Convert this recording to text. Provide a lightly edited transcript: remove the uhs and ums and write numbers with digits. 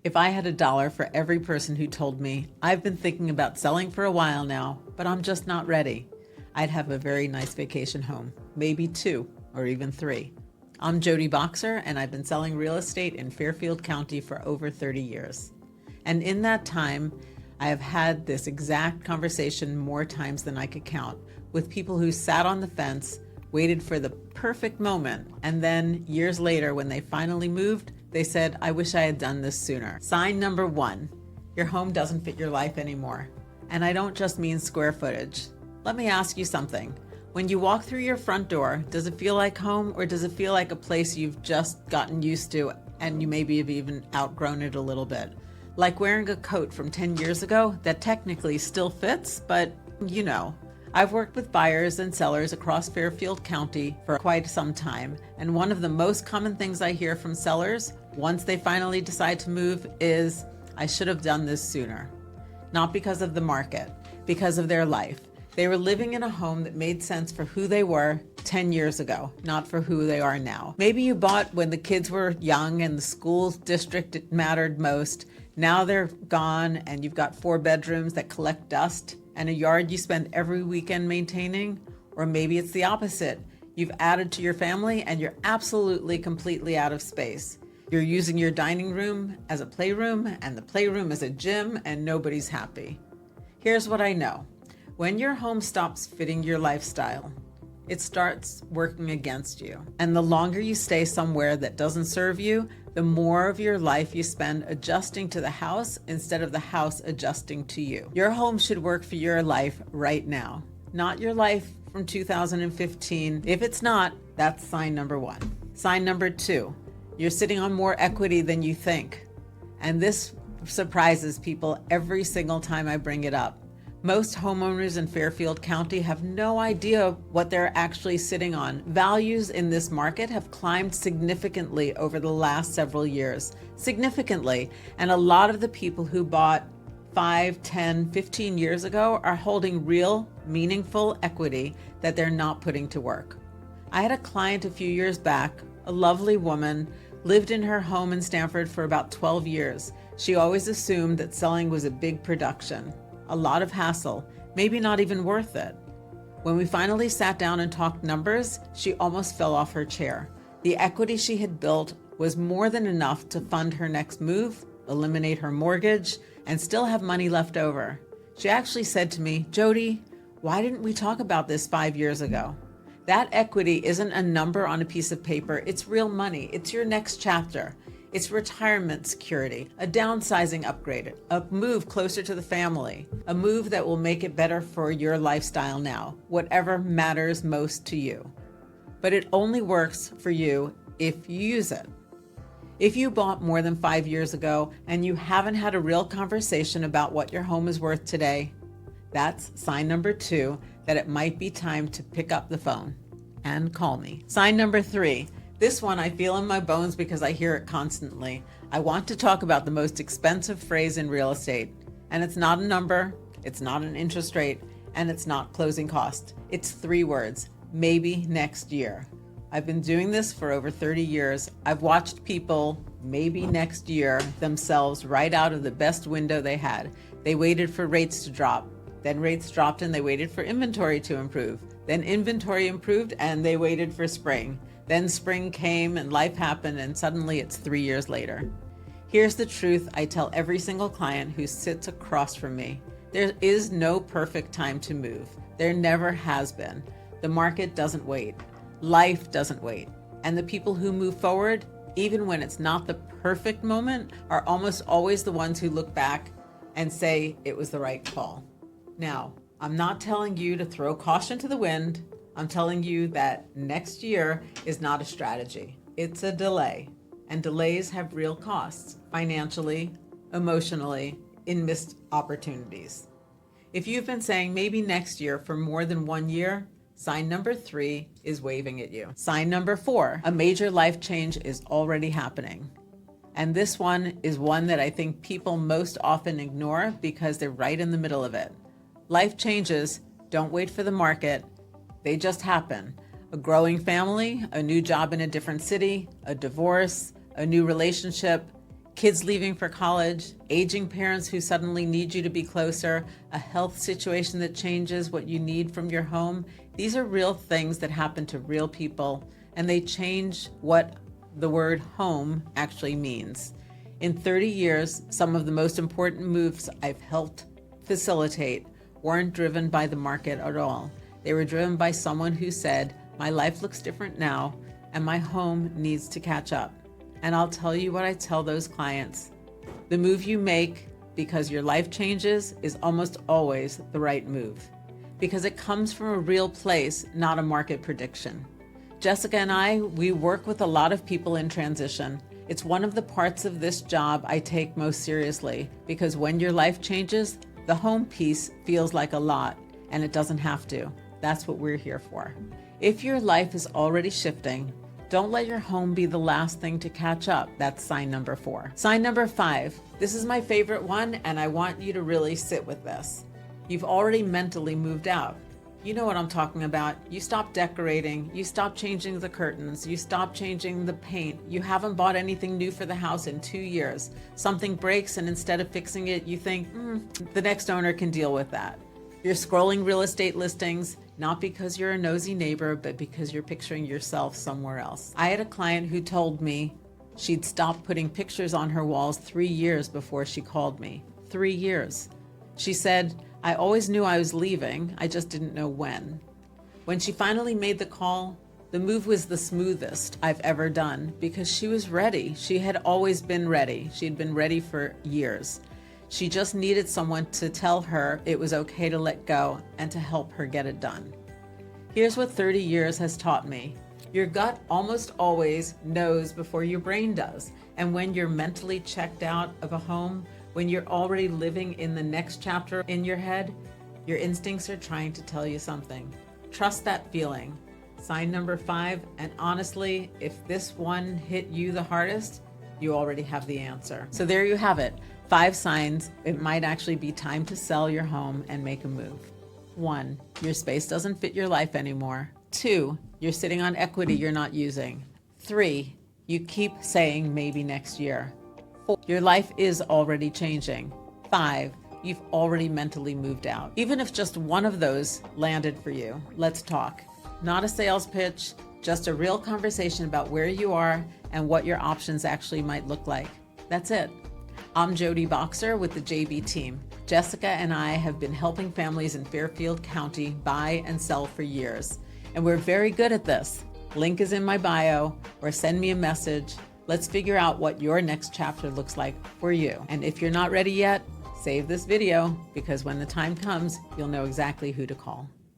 If I had a dollar for every person who told me, I've been thinking about selling for a while now, but I'm just not ready, I'd have a very nice vacation home, maybe 2 or even 3. I'm Jodi Boxer, and I've been selling real estate in Fairfield County for over 30 years. And in that time, I have had this exact conversation more times than I could count with people who sat on the fence, waited for the perfect moment, and then years later, when they finally moved, they said, I wish I had done this sooner. Sign number 1, your home doesn't fit your life anymore. And I don't just mean square footage. Let me ask you something. When you walk through your front door, does it feel like home, or does it feel like a place you've just gotten used to and you maybe have even outgrown it a little bit? Like wearing a coat from 10 years ago that technically still fits, but you know. I've worked with buyers and sellers across Fairfield County for quite some time, and one of the most common things I hear from sellers once they finally decide to move is, I should have done this sooner. Not because of the market, because of their life. They were living in a home that made sense for who they were 10 years ago, not for who they are now. Maybe you bought when the kids were young and the school district mattered most. Now they're gone and you've got 4 bedrooms that collect dust and a yard you spend every weekend maintaining. Or maybe it's the opposite. You've added to your family and you're absolutely completely out of space. You're using your dining room as a playroom and the playroom as a gym, and nobody's happy. Here's what I know. When your home stops fitting your lifestyle, it starts working against you. And the longer you stay somewhere that doesn't serve you, the more of your life you spend adjusting to the house instead of the house adjusting to you. Your home should work for your life right now, not your life from 2015. If it's not, that's sign number 1. Sign number 2, you're sitting on more equity than you think. And this surprises people every single time I bring it up. Most homeowners in Fairfield County have no idea what they're actually sitting on. Values in this market have climbed significantly over the last several years. Significantly. And a lot of the people who bought 5, 10, 15 years ago are holding real, meaningful equity that they're not putting to work. I had a client a few years back, a lovely woman, lived in her home in Stamford for about 12 years. She always assumed that selling was a big production. A lot of hassle, maybe not even worth it. When we finally sat down and talked numbers, she almost fell off her chair. The equity she had built was more than enough to fund her next move, eliminate her mortgage, and still have money left over. She actually said to me, Jodi, why didn't we talk about this 5 years ago? That equity isn't a number on a piece of paper, it's real money. It's your next chapter. It's retirement security, a downsizing upgrade, a move closer to the family, a move that will make it better for your lifestyle now, whatever matters most to you. But it only works for you if you use it. If you bought more than 5 years ago and you haven't had a real conversation about what your home is worth today, that's sign number 2 that it might be time to pick up the phone and call me. Sign number 3. This one I feel in my bones because I hear it constantly. I want to talk about the most expensive phrase in real estate. And it's not a number, it's not an interest rate, and it's not closing cost. It's 3 words, maybe next year. I've been doing this for over 30 years. I've watched people, maybe next year, themselves right out of the best window they had. They waited for rates to drop. Then rates dropped and they waited for inventory to improve. Then inventory improved and they waited for spring. Then spring came and life happened, and suddenly it's 3 years later. Here's the truth I tell every single client who sits across from me. There is no perfect time to move. There never has been. The market doesn't wait. Life doesn't wait. And the people who move forward, even when it's not the perfect moment, are almost always the ones who look back and say it was the right call. Now, I'm not telling you to throw caution to the wind. I'm telling you that next year is not a strategy. It's a delay. And delays have real costs, financially, emotionally, in missed opportunities. If you've been saying maybe next year for more than 1 year, sign number 3 is waving at you. Sign number 4, a major life change is already happening. And this one is one that I think people most often ignore because they're right in the middle of it. Life changes don't wait for the market. They just happen. A growing family, a new job in a different city, a divorce, a new relationship. kids leaving for college, aging parents who suddenly need you to be closer, a health situation that changes what you need from your home. These are real things that happen to real people, and they change what the word home actually means. In 30 years, some of the most important moves I've helped facilitate weren't driven by the market at all. They were driven by someone who said, my life looks different now, and my home needs to catch up. And I'll tell you what I tell those clients. The move you make because your life changes is almost always the right move, because it comes from a real place, not a market prediction. Jessica and I, we work with a lot of people in transition. It's one of the parts of this job I take most seriously, because when your life changes, the home piece feels like a lot, and it doesn't have to. That's what we're here for. If your life is already shifting, don't let your home be the last thing to catch up. That's sign number 4. Sign number 5. This is my favorite one, and I want you to really sit with this. You've already mentally moved out. You know what I'm talking about. You stopped decorating, you stopped changing the curtains, you stopped changing the paint, you haven't bought anything new for the house in 2 years. Something breaks, and instead of fixing it, you think, the next owner can deal with that. You're scrolling real estate listings, not because you're a nosy neighbor, but because you're picturing yourself somewhere else. I had a client who told me she'd stopped putting pictures on her walls 3 years before she called me. 3 years. She said, I always knew I was leaving, I just didn't know when. When she finally made the call, the move was the smoothest I've ever done, because she was ready. She had always been ready. She had been ready for years. She just needed someone to tell her it was okay to let go and to help her get it done. Here's what 30 years has taught me. Your gut almost always knows before your brain does. And when you're mentally checked out of a home, when you're already living in the next chapter in your head, your instincts are trying to tell you something. Trust that feeling. Sign number 5, and honestly, if this one hit you the hardest, you already have the answer. So there you have it. 5 signs it might actually be time to sell your home and make a move. 1, your space doesn't fit your life anymore. 2, you're sitting on equity you're not using. 3, you keep saying maybe next year. 4, your life is already changing. 5, you've already mentally moved out. Even if just one of those landed for you, let's talk. Not a sales pitch, just a real conversation about where you are and what your options actually might look like. That's it. I'm Jodi Boxer with the JB team. Jessica and I have been helping families in Fairfield County buy and sell for years, and we're very good at this. Link is in my bio, or send me a message. Let's figure out what your next chapter looks like for you. And if you're not ready yet, save this video, because when the time comes, you'll know exactly who to call.